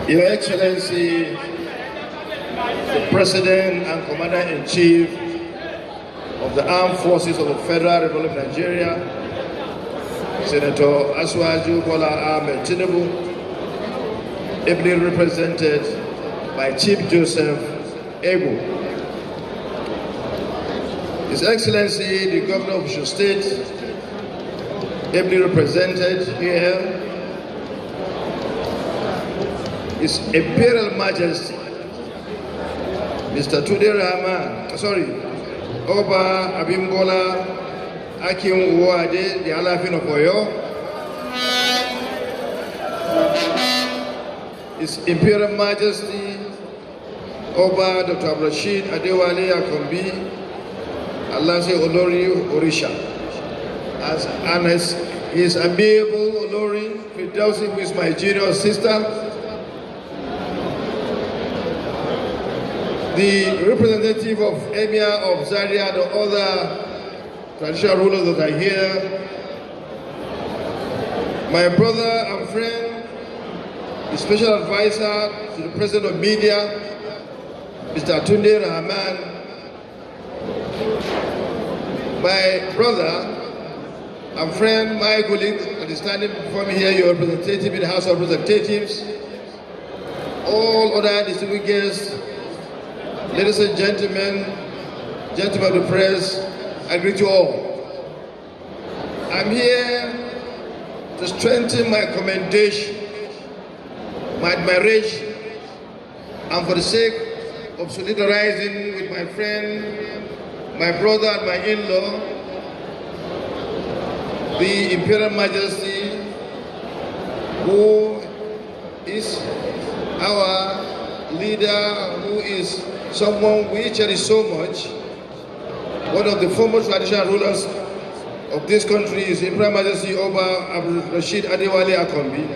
Your Excellency, the President and Commander-in-Chief of the Armed Forces of the Federal Republic of Nigeria, Senator Asiwaju Bola Ahmed Tinubu, ably represented by Chief Joseph Ego. His Excellency, the Governor of Osun State, ably represented here, His Imperial Majesty, Mr. Tunde Oba Abimbola Akim Uwade, the alaafinofoyo, His Imperial Majesty, Oba Dr. Rashid Adewale Akombi, Alanse Olori Orisha, and his amiable Olori Fidelsi, who is my junior sister, the representative of Emir of Zaria, the other traditional rulers that are here, my brother and friend, the special advisor to the President of Media, Mr. Tunde Rahman, my brother and friend, my colleague that is standing before me here, your representative in the House of Representatives, all other distinguished guests, ladies and gentlemen, gentlemen of the press, I greet you all. I'm here to strengthen my commendation, my admiration, and for the sake of solidarizing with my friend, my brother and my in-law, the Imperial Majesty, who is our leader, who is someone we cherish so much. One of the foremost traditional rulers of this country is Imperial Majesty Oba Rashid Adewale Akombi.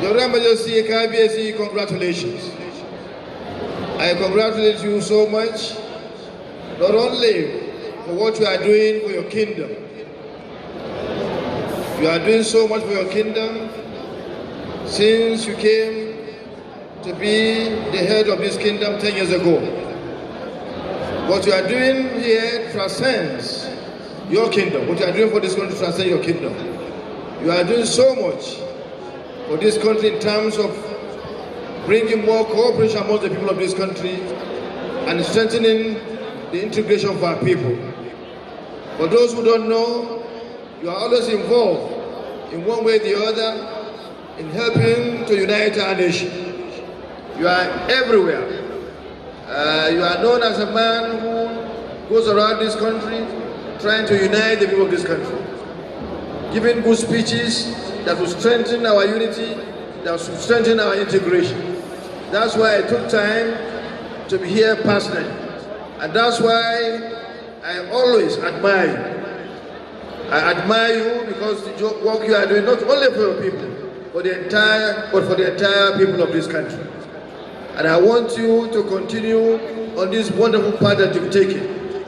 Your Royal Majesty KBSC, congratulations. I congratulate you so much, not only for what you are doing for your kingdom. You are doing so much for your kingdom since you came to be the head of this kingdom 10 years ago. What you are doing here transcends your kingdom. What you are doing for this country transcends your kingdom. You are doing so much for this country in terms of bringing more cooperation among the people of this country and strengthening the integration of our people. For those who don't know, you are always involved in one way or the other in helping to unite our nation. You are everywhere. You are known as a man who goes around this country trying to unite the people of this country, giving good speeches that will strengthen our unity, that will strengthen our integration. That's why I took time to be here personally. And that's why I always admire you. I admire you because the work you are doing, not only for your people, but for the entire people of this country. And I want you to continue on this wonderful path that you've taken.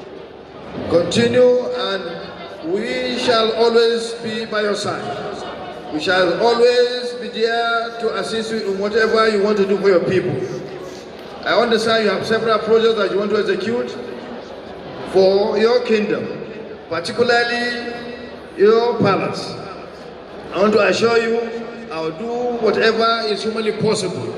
Continue, and we shall always be by your side. We shall always be there to assist you in whatever you want to do for your people. I understand you have several projects that you want to execute for your kingdom, particularly your palace. I want to assure you I will do whatever is humanly possible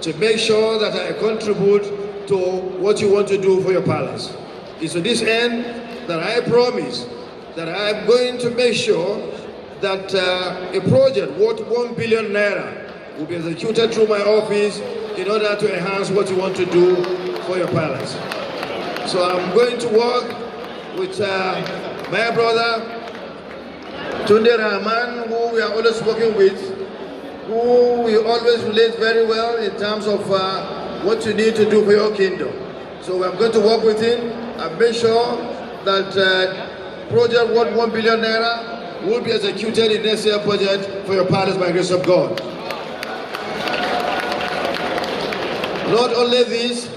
to make sure that I contribute to what you want to do for your palace. It's to this end that I promise that I'm going to make sure that a project worth 1 billion naira will be executed through my office in order to enhance what you want to do for your palace. So I'm going to work with my brother Tunde Rahman, who we are always working with, who we always relate very well in terms of what you need to do for your kingdom. So I'm going to work with him and make sure that project worth 1 billion naira will be executed in next year's budget for your palace by the grace of God. Not only this,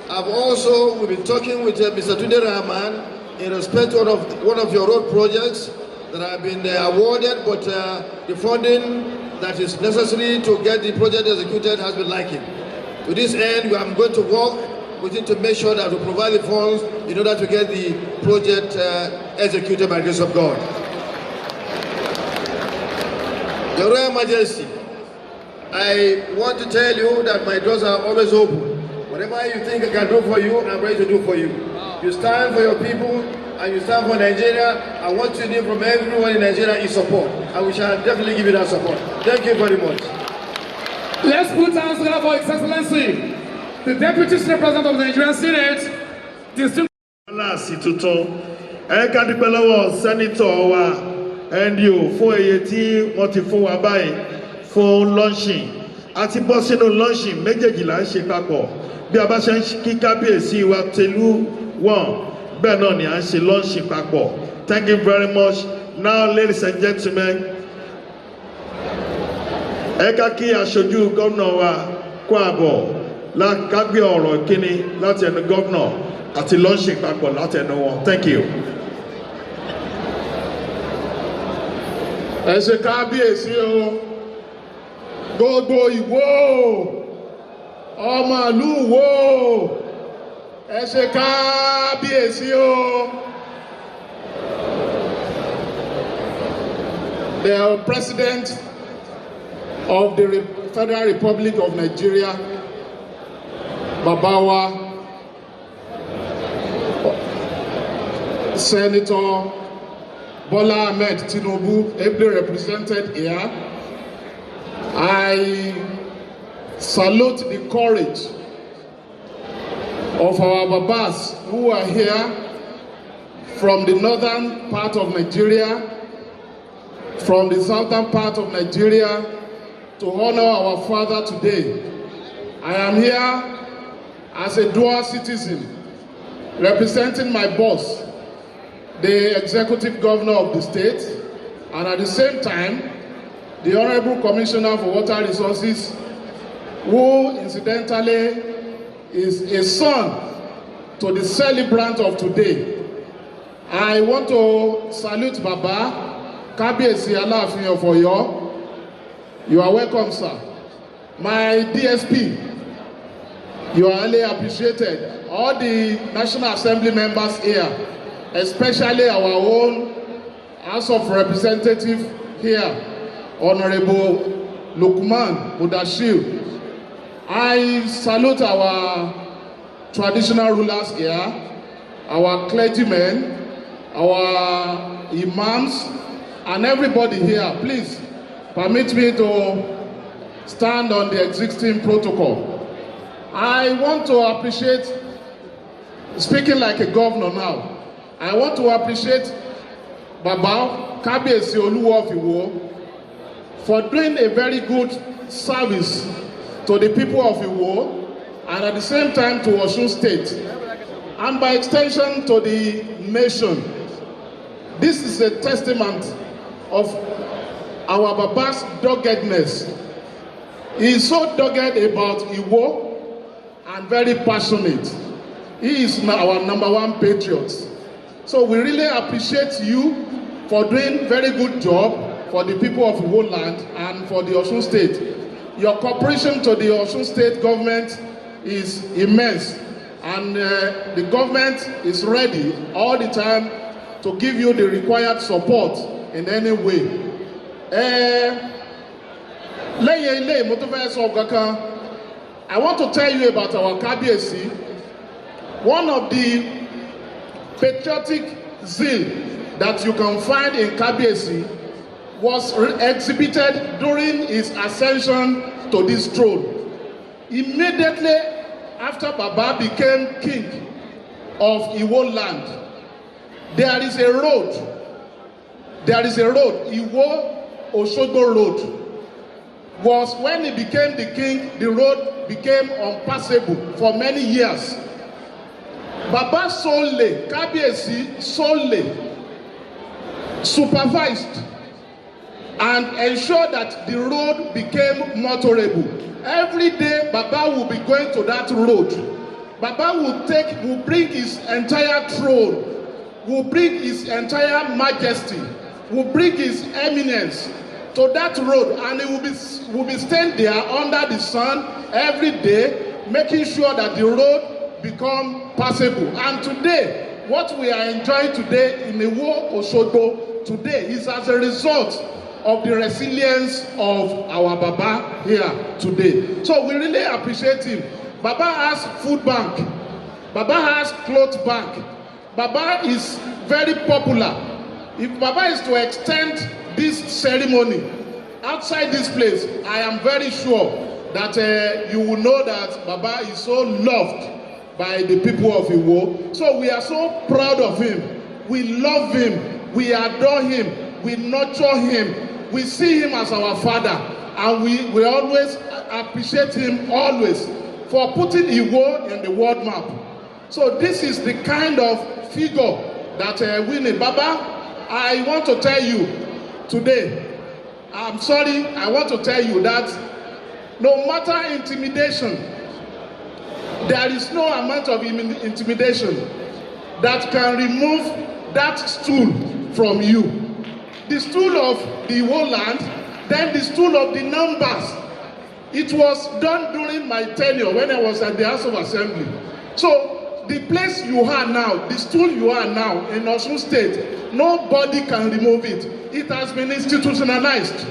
I've also will be talking with Mr. Tunde Rahman in respect of one of your road projects that have been awarded, but the funding that is necessary to get the project executed has been lacking. To this end, I'm going to work with him to make sure that we provide the funds in order to get the project executed by the grace of God. Your Royal Majesty, I want to tell you that my doors are always open. Whatever you think I can do for you, I'm ready to do for you. You stand for your people and you stand for Nigeria. I want you to need from everyone in Nigeria is support. And we shall definitely give you that support. Thank you very much. Let's put hands together for His Excellency, the Deputy Senate President of the Nigerian Senate, distinguished. Senator wa NDO fún eye tí wọ́n ti fún wa báyìí fún launching àti bọ́ sínú launching méjèèjì là ń ṣe papọ̀ bí a bá ṣe ń kí kábíyèsí wa TELU1 bẹ́ẹ̀ náà ni à ń ṣe launching papọ̀. Thank you very much. Now, ladies and gentlemen, ẹ ká kí aṣojú gómìnà wa kó àbọ̀ lágbé ọ̀rọ̀ kíní láti ẹnu gómìnà àti launching papọ̀ láti ẹnu wọn. Thank you. Ẹ ṣé kábíyèsí o, gbogbo Ìwó, ọmọ ìlú Ìwó, ẹ ṣé kábíyèsí o. The President of the Federal Republic of Nigeria, Babawa, Senator Bola Ahmed Tinubu, ably represented here. I salute the courage of our Babas who are here from the northern part of Nigeria, from the southern part of Nigeria, to honor our father today. I am here as a dual citizen, representing my boss, the executive governor of the state, and at the same time, the Honorable Commissioner for Water Resources, who incidentally is a son to the celebrant of today. I want to salute Baba, Kábíyèsí alaafinofoyo. You are welcome, sir. My DSP, you are highly appreciated. All the National Assembly members here, especially our own House of Representatives here, Honorable Lukman Mudashir. I salute our traditional rulers here, our clergymen, our imams, and everybody here. Please permit me to stand on the existing protocol. I want to appreciate, speaking like a governor now, I want to appreciate Baba Kábíyèsí Oluiwo of Iwo for doing a very good service to the people of Iwo and at the same time to Osun State and by extension to the nation. This is a testament of our Baba's doggedness. He is so dogged about Iwo and very passionate. He is our #1 patriot. So we really appreciate you for doing very good job for the people of Iwoland and for the Osun State. Your cooperation to the Osun State government is immense, and the government is ready all the time to give you the required support in any way. I want to tell you about our Kábíyèsí. One of the patriotic zeal that you can find in Kábíyèsí was exhibited during his ascension to this throne. Immediately after Baba became king of Iwoland, there is a road, Iwo Osogbo Road. Was when he became the king, the road became unpassable for many years. Baba solely, Kábíyèsí solely supervised and ensure that the road became motorable. Every day, Baba will be going to that road. Baba will bring his entire throne, will bring his entire majesty, will bring his eminence to that road, and he will be staying there under the sun every day, making sure that the road become passable. And today, what we are enjoying today in Iwo Osogbo today is as a result of the resilience of our Baba here today. So we really appreciate him. Baba has food bank. Baba has clothes bank. Baba is very popular. If Baba is to extend this ceremony outside this place, I am very sure that you will know that Baba is so loved by the people of Iwo. So we are so proud of him. We love him. We adore him. We nurture him. We see him as our father. And we always appreciate him always for putting Iwo in the world map. So this is the kind of figure that we need. Baba, I want to tell you today, I'm sorry, I want to tell you that no matter intimidation, there is no amount of intimidation that can remove that stool from you. The stool of the Iwoland, then the stool of the numbers. It was done during my tenure when I was at the House of Assembly. So the place you are now, the stool you are now in Osun State, nobody can remove it. It has been institutionalized,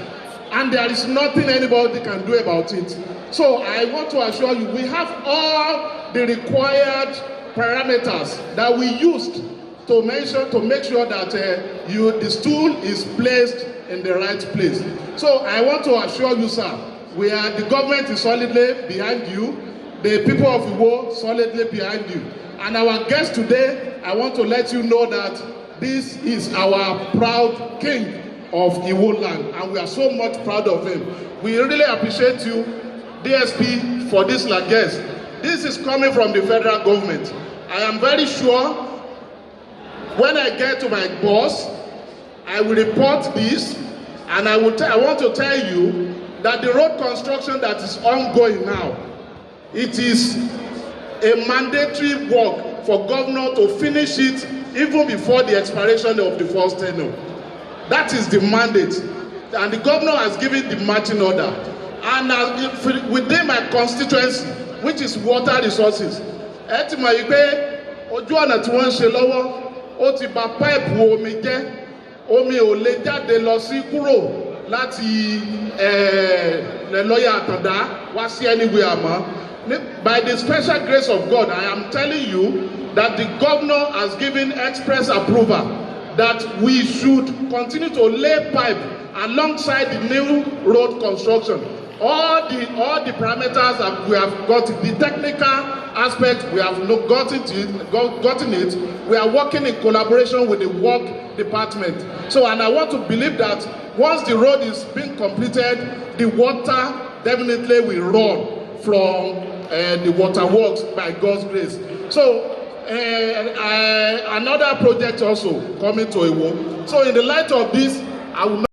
and there is nothing anybody can do about it. So I want to assure you, we have all the required parameters that we used to make sure that the stool is placed in the right place. So I want to assure you, sir, the government is solidly behind you, the people of Iwo solidly behind you. And our guest today, I want to let you know that this is our proud king of Iwoland, and we are so much proud of him. We really appreciate you, DSP, for this largesse. This is coming from the federal government. I am very sure when I get to my boss, I will report this, and I want to tell you that the road construction that is ongoing now, it is a mandatory work for governor to finish it even before the expiration of the first tenure. That is the mandate, and the governor has given the marching order. And within my constituency, which is water resources, ẹ ti mọ̀ yìí pé ojú ọ̀nà tí wọ́n ń ṣe lọ́wọ́ ó ti bà páìpù omi jẹ́, omi ò lè jáde lọ sí kúrò láti lọ́yà àtàndá wá sí anywhere mọ́. By the special grace of God, I am telling you that the governor has given express approval that we should continue to lay pipe alongside the new road construction. All the parameters that we have got, the technical aspect, we have gotten it. We are working in collaboration with the work department. So, and I want to believe that once the road is being completed, the water definitely will run from the waterworks by God's grace. So, another project also coming to Iwo. So, in the light of this, I will